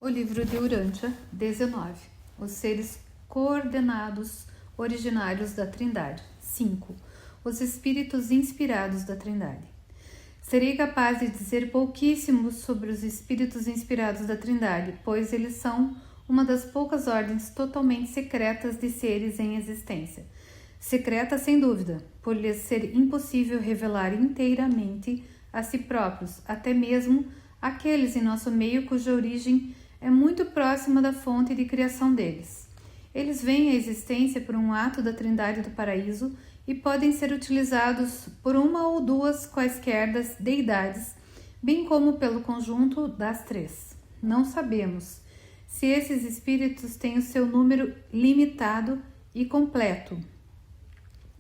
O livro de Urântia, 19. Os seres coordenados originários da Trindade. 5. Os espíritos inspirados da Trindade. Serei capaz de dizer pouquíssimo sobre os espíritos inspirados da Trindade, pois eles são uma das poucas ordens totalmente secretas de seres em existência. Secreta sem dúvida, por lhes ser impossível revelar inteiramente a si próprios, até mesmo aqueles em nosso meio cuja origem é muito próxima da fonte de criação deles. Eles vêm à existência por um ato da Trindade do Paraíso e podem ser utilizados por uma ou duas quaisquer das deidades, bem como pelo conjunto das três. Não sabemos se esses espíritos têm o seu número limitado e completo,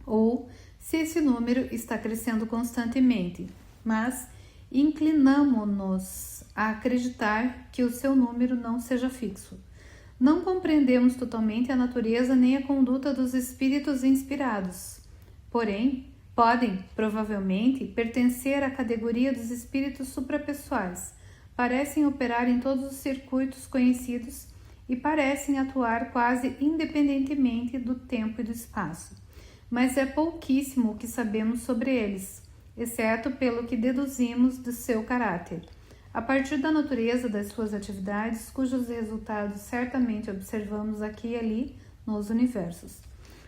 ou se esse número está crescendo constantemente, mas inclinamo-nos a acreditar que o seu número não seja fixo. Não compreendemos totalmente a natureza nem a conduta dos espíritos inspirados. Porém, podem, provavelmente, pertencer à categoria dos espíritos suprapessoais. Parecem operar em todos os circuitos conhecidos e parecem atuar quase independentemente do tempo e do espaço. Mas é pouquíssimo o que sabemos sobre eles, exceto pelo que deduzimos do seu caráter, a partir da natureza das suas atividades, cujos resultados certamente observamos aqui e ali nos universos.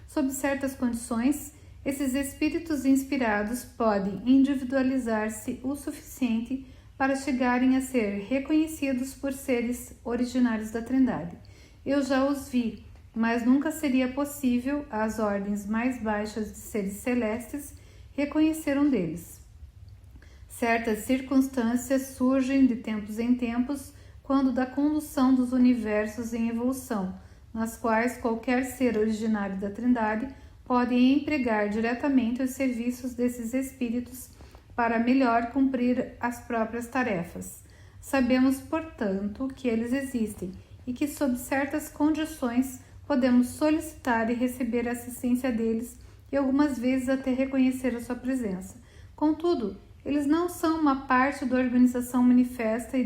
Sob certas condições, esses espíritos inspirados podem individualizar-se o suficiente para chegarem a ser reconhecidos por seres originários da Trindade. Eu já os vi, mas nunca seria possível às ordens mais baixas de seres celestes reconhecer um deles. Certas circunstâncias surgem de tempos em tempos quando da condução dos universos em evolução, nas quais qualquer ser originário da Trindade pode empregar diretamente os serviços desses espíritos para melhor cumprir as próprias tarefas. Sabemos, portanto, que eles existem e que, sob certas condições, podemos solicitar e receber a assistência deles e algumas vezes até reconhecer a sua presença. Contudo, eles não são uma parte da organização manifesta e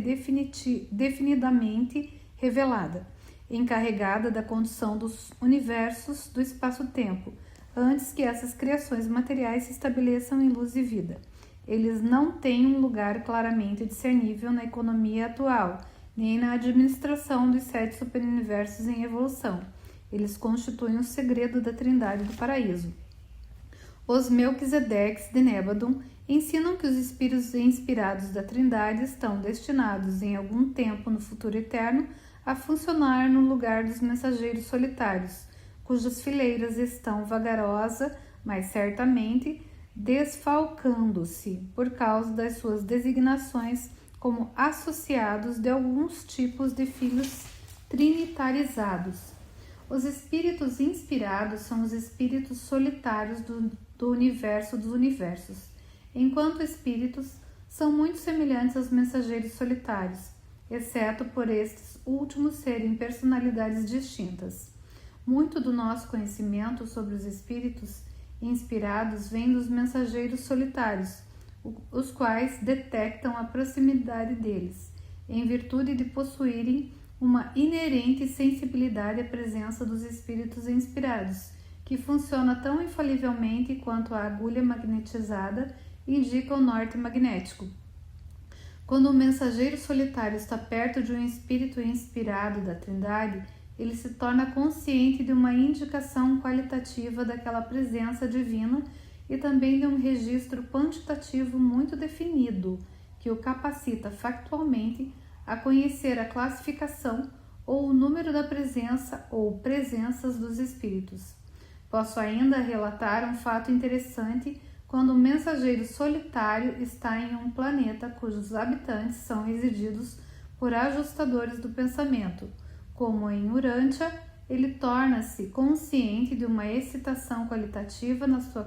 definidamente revelada, encarregada da condução dos universos do espaço-tempo, antes que essas criações materiais se estabeleçam em luz e vida. Eles não têm um lugar claramente discernível na economia atual, nem na administração dos 7 superuniversos em evolução. Eles constituem o segredo da Trindade do Paraíso. Os Melquisedeques de Nébadon ensinam que os espíritos inspirados da Trindade estão destinados, em algum tempo no futuro eterno, a funcionar no lugar dos mensageiros solitários, cujas fileiras estão vagarosa, mas certamente desfalcando-se por causa das suas designações como associados de alguns tipos de filhos trinitarizados. Os espíritos inspirados são os espíritos solitários do universo dos universos, enquanto espíritos são muito semelhantes aos mensageiros solitários, exceto por estes últimos serem personalidades distintas. Muito do nosso conhecimento sobre os espíritos inspirados vem dos mensageiros solitários, os quais detectam a proximidade deles, em virtude de possuírem uma inerente sensibilidade à presença dos espíritos inspirados, que funciona tão infalivelmente quanto a agulha magnetizada indica o norte magnético. Quando o mensageiro solitário está perto de um espírito inspirado da Trindade, ele se torna consciente de uma indicação qualitativa daquela presença divina e também de um registro quantitativo muito definido, que o capacita factualmente a conhecer a classificação ou o número da presença ou presenças dos espíritos. Posso ainda relatar um fato interessante quando o mensageiro solitário está em um planeta cujos habitantes são resididos por ajustadores do pensamento. Como em Urântia, ele torna-se consciente de uma excitação qualitativa na sua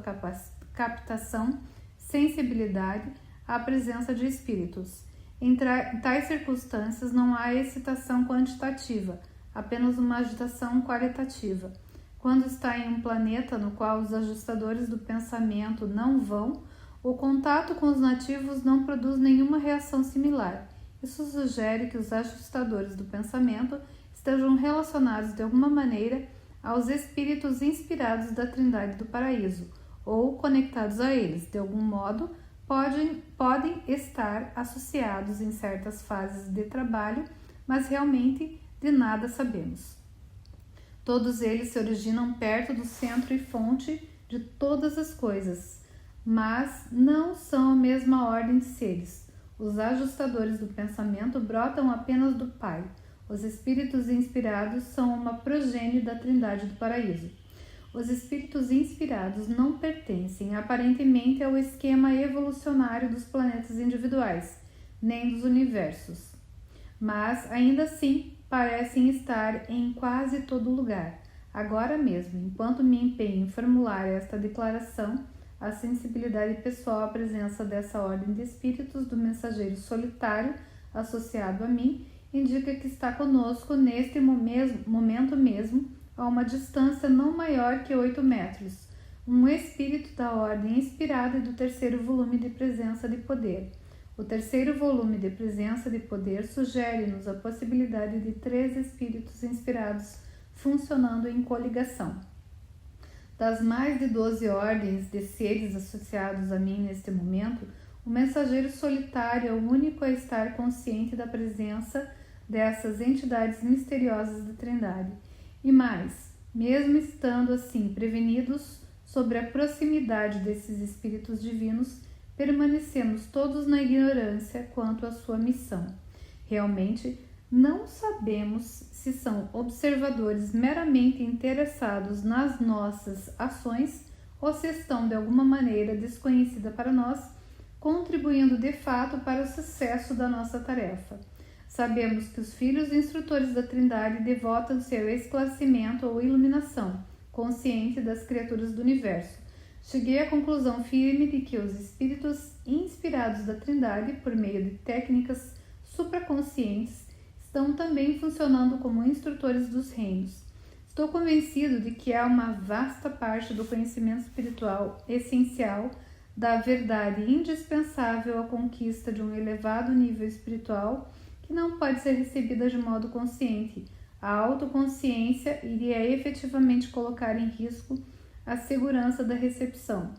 captação, sensibilidade à presença de espíritos. Em tais circunstâncias não há excitação quantitativa, apenas uma agitação qualitativa. Quando está em um planeta no qual os ajustadores do pensamento não vão, o contato com os nativos não produz nenhuma reação similar, Isso sugere que os ajustadores do pensamento estejam relacionados de alguma maneira aos espíritos inspirados da Trindade do Paraíso, ou conectados a eles, de algum modo, podem estar associados em certas fases de trabalho, mas realmente de nada sabemos. Todos eles se originam perto do centro e fonte de todas as coisas, mas não são a mesma ordem de seres. Os ajustadores do pensamento brotam apenas do Pai. Os espíritos inspirados são uma progênie da Trindade do Paraíso. Os espíritos inspirados não pertencem aparentemente ao esquema evolucionário dos planetas individuais, nem dos universos, mas ainda assim parecem estar em quase todo lugar. Agora mesmo, enquanto me empenho em formular esta declaração, a sensibilidade pessoal à presença dessa ordem de espíritos do mensageiro solitário associado a mim indica que está conosco neste momento mesmo, a uma distância não maior que 8 metros, um espírito da ordem inspirada e do terceiro volume de Presença de Poder. O terceiro volume de Presença de Poder sugere-nos a possibilidade de 3 espíritos inspirados funcionando em coligação. Das mais de 12 ordens de seres associados a mim neste momento, o mensageiro solitário é o único a estar consciente da presença dessas entidades misteriosas da Trindade. E mais, mesmo estando assim prevenidos sobre a proximidade desses espíritos divinos, permanecemos todos na ignorância quanto à sua missão. Realmente, não sabemos se são observadores meramente interessados nas nossas ações ou se estão de alguma maneira desconhecida para nós, contribuindo de fato para o sucesso da nossa tarefa. Sabemos que os filhos instrutores da Trindade devotam-se ao esclarecimento ou iluminação consciente das criaturas do universo. Cheguei à conclusão firme de que os espíritos inspirados da Trindade, por meio de técnicas supraconscientes, estão também funcionando como instrutores dos reinos. Estou convencido de que há uma vasta parte do conhecimento espiritual essencial, da verdade indispensável à conquista de um elevado nível espiritual, que não pode ser recebida de modo consciente. A autoconsciência iria efetivamente colocar em risco a segurança da recepção.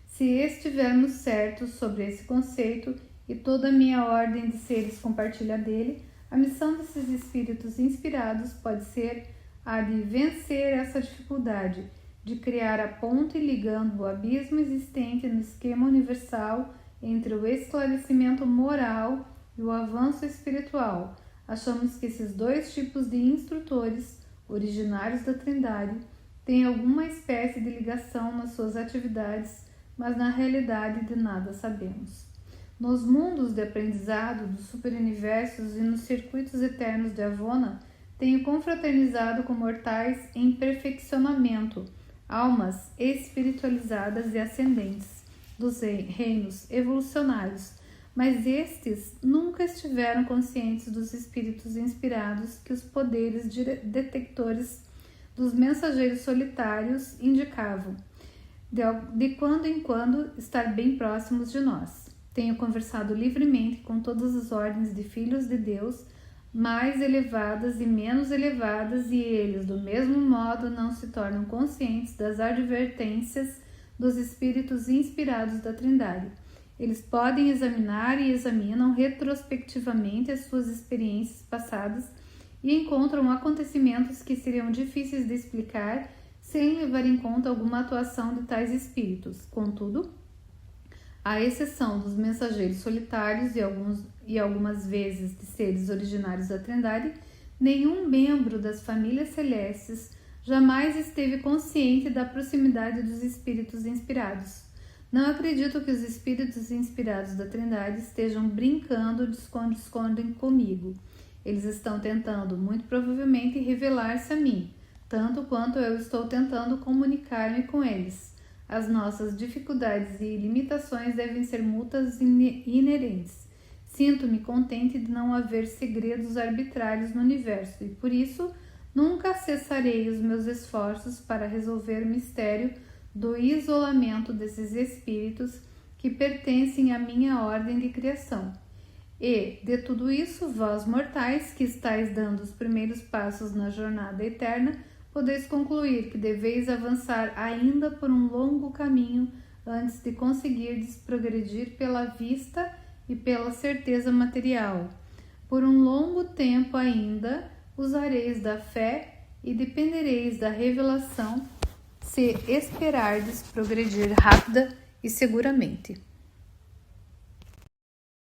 Se estivermos certos sobre esse conceito, e toda a minha ordem de seres compartilha dele, a missão desses espíritos inspirados pode ser a de vencer essa dificuldade, de criar a ponte ligando o abismo existente no esquema universal entre o esclarecimento moral e o avanço espiritual. Achamos que esses 2 tipos de instrutores, originários da Trindade, têm alguma espécie de ligação nas suas atividades, mas na realidade de nada sabemos. Nos mundos de aprendizado dos superuniversos e nos circuitos eternos de Avona, tenho confraternizado com mortais em perfeccionamento, almas espiritualizadas e ascendentes dos reinos evolucionários, mas estes nunca estiveram conscientes dos espíritos inspirados que os poderes detectores dos mensageiros solitários indicavam, de quando em quando estar bem próximos de nós. Tenho conversado livremente com todas as ordens de filhos de Deus, mais elevadas e menos elevadas, e eles, do mesmo modo, não se tornam conscientes das advertências dos espíritos inspirados da Trindade. Eles podem examinar e examinam retrospectivamente as suas experiências passadas e encontram acontecimentos que seriam difíceis de explicar sem levar em conta alguma atuação de tais espíritos. Contudo, à exceção dos mensageiros solitários e algumas vezes de seres originários da Trindade, nenhum membro das famílias celestes jamais esteve consciente da proximidade dos espíritos inspirados. Não acredito que os espíritos inspirados da Trindade estejam brincando de esconde-esconde comigo. Eles estão tentando, muito provavelmente, revelar-se a mim, tanto quanto eu estou tentando comunicar-me com eles. As nossas dificuldades e limitações devem ser mútuas e inerentes. Sinto-me contente de não haver segredos arbitrários no universo e, por isso, nunca cessarei os meus esforços para resolver o mistério do isolamento desses espíritos que pertencem à minha ordem de criação. E, de tudo isso, vós mortais, que estáis dando os primeiros passos na jornada eterna, podeis concluir que deveis avançar ainda por um longo caminho antes de conseguirdes progredir pela vista e pela certeza material. Por um longo tempo ainda usareis da fé e dependereis da revelação, se esperardes progredir rápida e seguramente.